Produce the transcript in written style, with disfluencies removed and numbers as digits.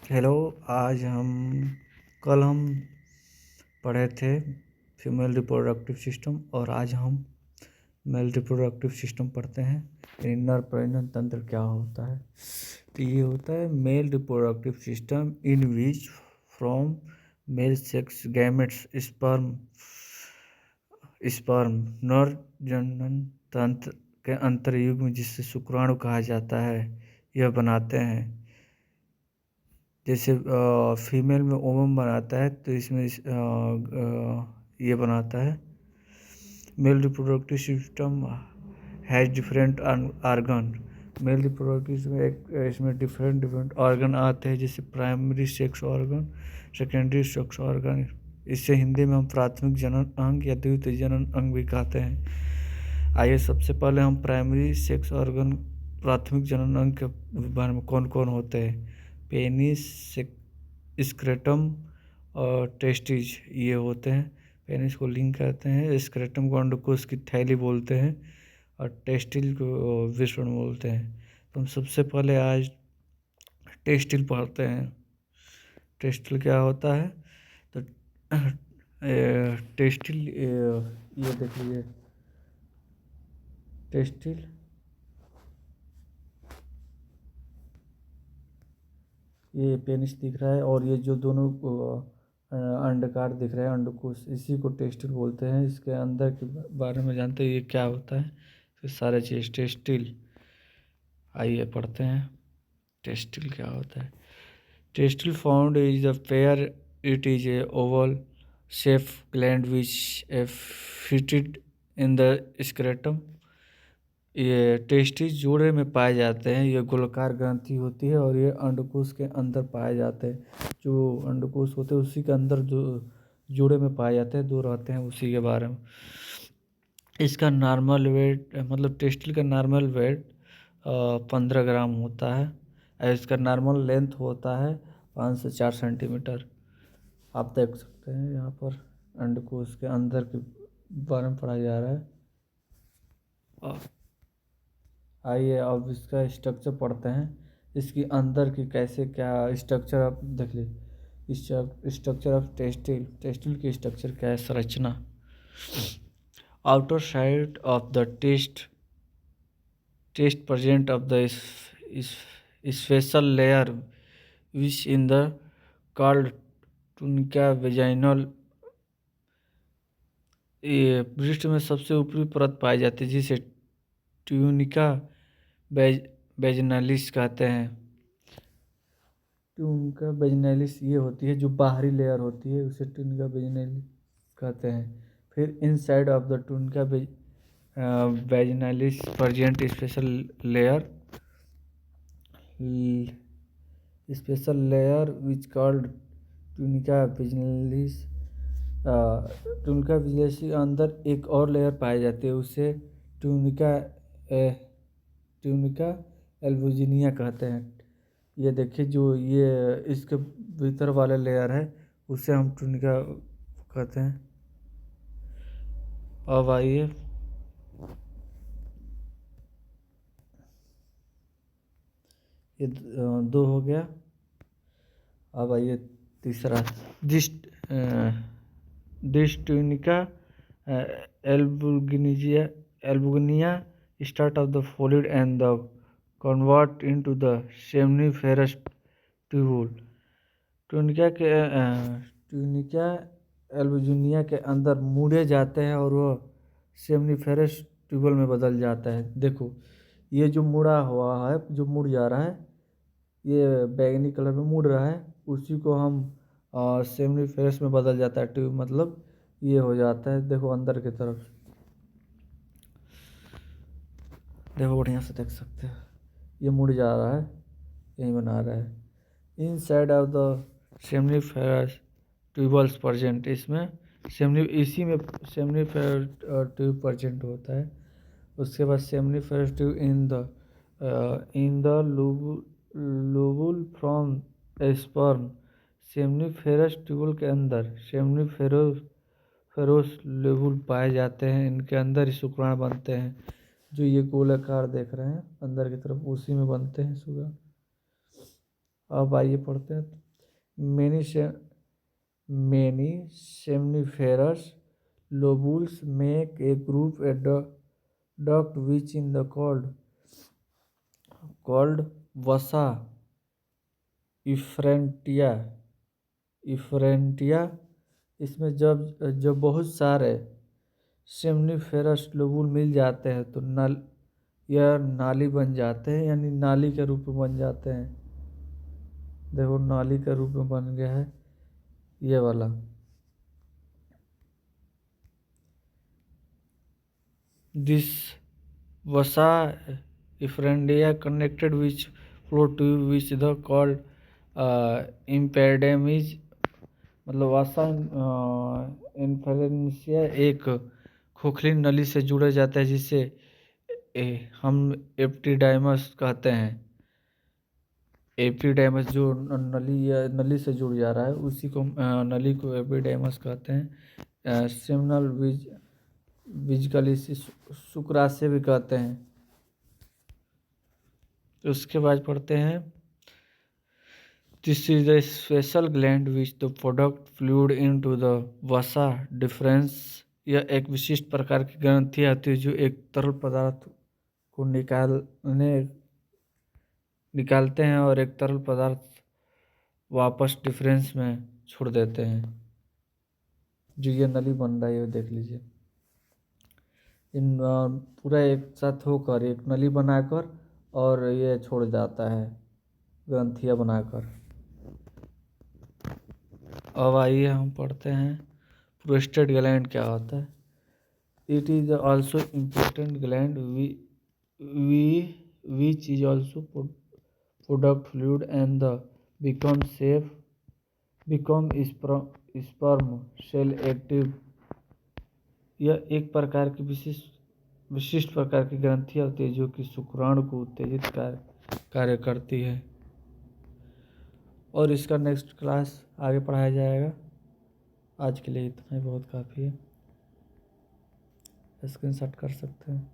Hello. आज हम कल हम पढ़े थे फीमेल रिप्रोडक्टिव सिस्टम और आज हम मेल रिप्रोडक्टिव सिस्टम पढ़ते हैं। इनर प्रजनन तंत्र क्या होता है? तो ये होता है male reproductive system in which from male sex gametes sperm नर जनन तंत्र के अंतर्युग में जिसे शुक्राणु कहा जाता है यह बनाते हैं। जैसे फीमेल में ओवम बनाता है तो इसमें ये बनाता है। Male reproductive system has different organ. Male reproductive में इसमें डिफरेंट ऑर्गन आते हैं, जैसे primary sex organ, secondary sex organ. इससे हिंदी में हम प्राथमिक जनन अंग या द्वितीय जनन अंग भी कहते हैं। आइए सबसे पहले हम प्राइमरी सेक्स ऑर्गन प्राथमिक जनन अंग के बारे में कौन कौन होते हैं। पेनिस, स्क्रेटम और टेस्टिज ये होते हैं। पेनिस को लिंग कहते हैं, स्क्रेटम को अंडकोश की थैली बोलते हैं और टेस्टिल को विष्ण बोलते हैं। तो हम सबसे पहले आज टेस्टिल पढ़ते हैं। टेस्टिल क्या होता है? तो टेस्टिल ये देखिए, टेस्टिल ये पेनिस दिख रहा है और ये जो दोनों अंडकार दिख रहे हैं अंडकोश, इसी को टेस्टिल बोलते हैं। इसके अंदर के बारे में जानते हैं ये क्या होता है, फिर सारे चीज़ टेस्टिल। आइए पढ़ते हैं टेस्टिल क्या होता है। Testis found is a pair, it is a oval shape gland which a fitted in the scrotum. ये टेस्टिस जोड़े में पाए जाते हैं। ये गोलाकार ग्रंथि होती है और ये अंडकोश के अंदर पाए जाते हैं। जो अंडकोश होते हैं उसी के अंदर जो जोड़े में पाए जाते हैं, दो रहते हैं, उसी के बारे में। इसका नॉर्मल वेट मतलब टेस्टिल का नॉर्मल वेट 15 ग्राम होता है और इसका नॉर्मल लेंथ होता है 5 से 4 सेंटीमीटर। आप देख सकते हैं यहाँ पर अंडकोश के अंदर के बारे में पढ़ा जा रहा है। आइए अब इसका स्ट्रक्चर पढ़ते हैं। इसकी अंदर की कैसे क्या स्ट्रक्चर आप देख लीजिए। स्ट्रक्चर ऑफ टेस्टिल, टेस्टिल की स्ट्रक्चर क्या है, संरचना। Outer side of the test present of the special layer which in the called tunica vaginal. ये पृष्ठ में सबसे ऊपरी परत पाई जाती है जिसे ट्यूनिका वेजिनालिस कहते हैं। ट्यूनिका वेजिनालिस ये होती है जो बाहरी लेयर होती है, उसे ट्यूनिका वेजिनालिस कहते हैं। फिर inside of the tunica vaginalis present special layer which called tunica vaginalis. Tunica vaginalis के अंदर एक और लेयर पाई जाती है, उसे ट्यूनिका एल्बुजिनिया कहते हैं। ये देखिए जो ये इसके भीतर वाला लेयर है उसे हम ट्यूनिका कहते हैं। अब आइए ये दो हो गया। अब आइए तीसरा, this tunica albuginea start of the folded and the convert into the seminiferous tubule. Tunica albuginea के अंदर मुड़े जाते हैं और वह सेमनीफेरस ट्यूबुल में बदल जाता है। देखो ये जो मुड़ा हुआ है, जो मुड़ जा रहा है, ये बैंगनी कलर में मुड़ रहा है, उसी को हम सेमनीफेरस में बदल जाता है ट्यूब, मतलब ये हो जाता है। देखो अंदर की तरफ देखो, बढ़िया से देख सकते हैं, ये मुड़ जा रहा है, यही बना रहा है। Inside of the seminiferous tubules present, इसमें इसी में सेमनीफेरस ट्यूब प्रेजेंट होता है। उसके बाद seminiferous tube in the lobule from sperm. Seminiferous tubule के अंदर सेमनीफेरस लूबुल पाए जाते हैं। इनके अंदर ही शुक्राणु बनते हैं। जो ये गोलाकार देख रहे हैं अंदर की तरफ, उसी में बनते हैं शुक्राणु। अब आइए पढ़ते हैं। मेनी से many seminiferous lobules make a group a duct which in the called वसा इफ्रेंटिया। इसमें जब बहुत सारे सेमनीफेरस लोबुल मिल जाते हैं तो यह नाली बन जाते हैं, यानी नाली के रूप में बन जाते हैं। देखो नाली के रूप में बन गया है ये वाला। This vasa efferentia connected which flow to which the called epididymis, मतलब वसा इन्फ्लोरेंसिया एक खोखली नली से जुड़े जाता है जिसे हम एपिडाइमस कहते हैं। एपिडाइमस जो नली से जुड़ जा रहा है उसी को नली को एपिडाइमस कहते हैं। सेमिनल विजिकल इसे शुक्राशय भी कहते हैं। उसके बाद पढ़ते हैं this is the special gland which the product fluid into the वसा डिफरेंस। यह एक विशिष्ट प्रकार की ग्रंथि आती है जो एक तरल पदार्थ को निकालते हैं और एक तरल पदार्थ वापस डिफरेंस में छोड़ देते हैं। जो ये नली बन रहा है ये देख लीजिए, इन पूरा एक साथ होकर एक नली बनाकर और ये छोड़ जाता है ग्रंथियाँ बनाकर। अब आइए हम पढ़ते हैं प्रोस्टेट ग्लैंड क्या होता है। It is also important gland which is also product fluid and the become sperm cell active. यह एक प्रकार की विशिष्ट प्रकार की ग्रंथि होती है जो कि शुक्राणु को उत्तेजित कार्य करती है। और इसका नेक्स्ट क्लास आगे पढ़ाया जाएगा। आज के लिए इतना ही बहुत काफ़ी है, स्क्रीनशॉट कर सकते हैं।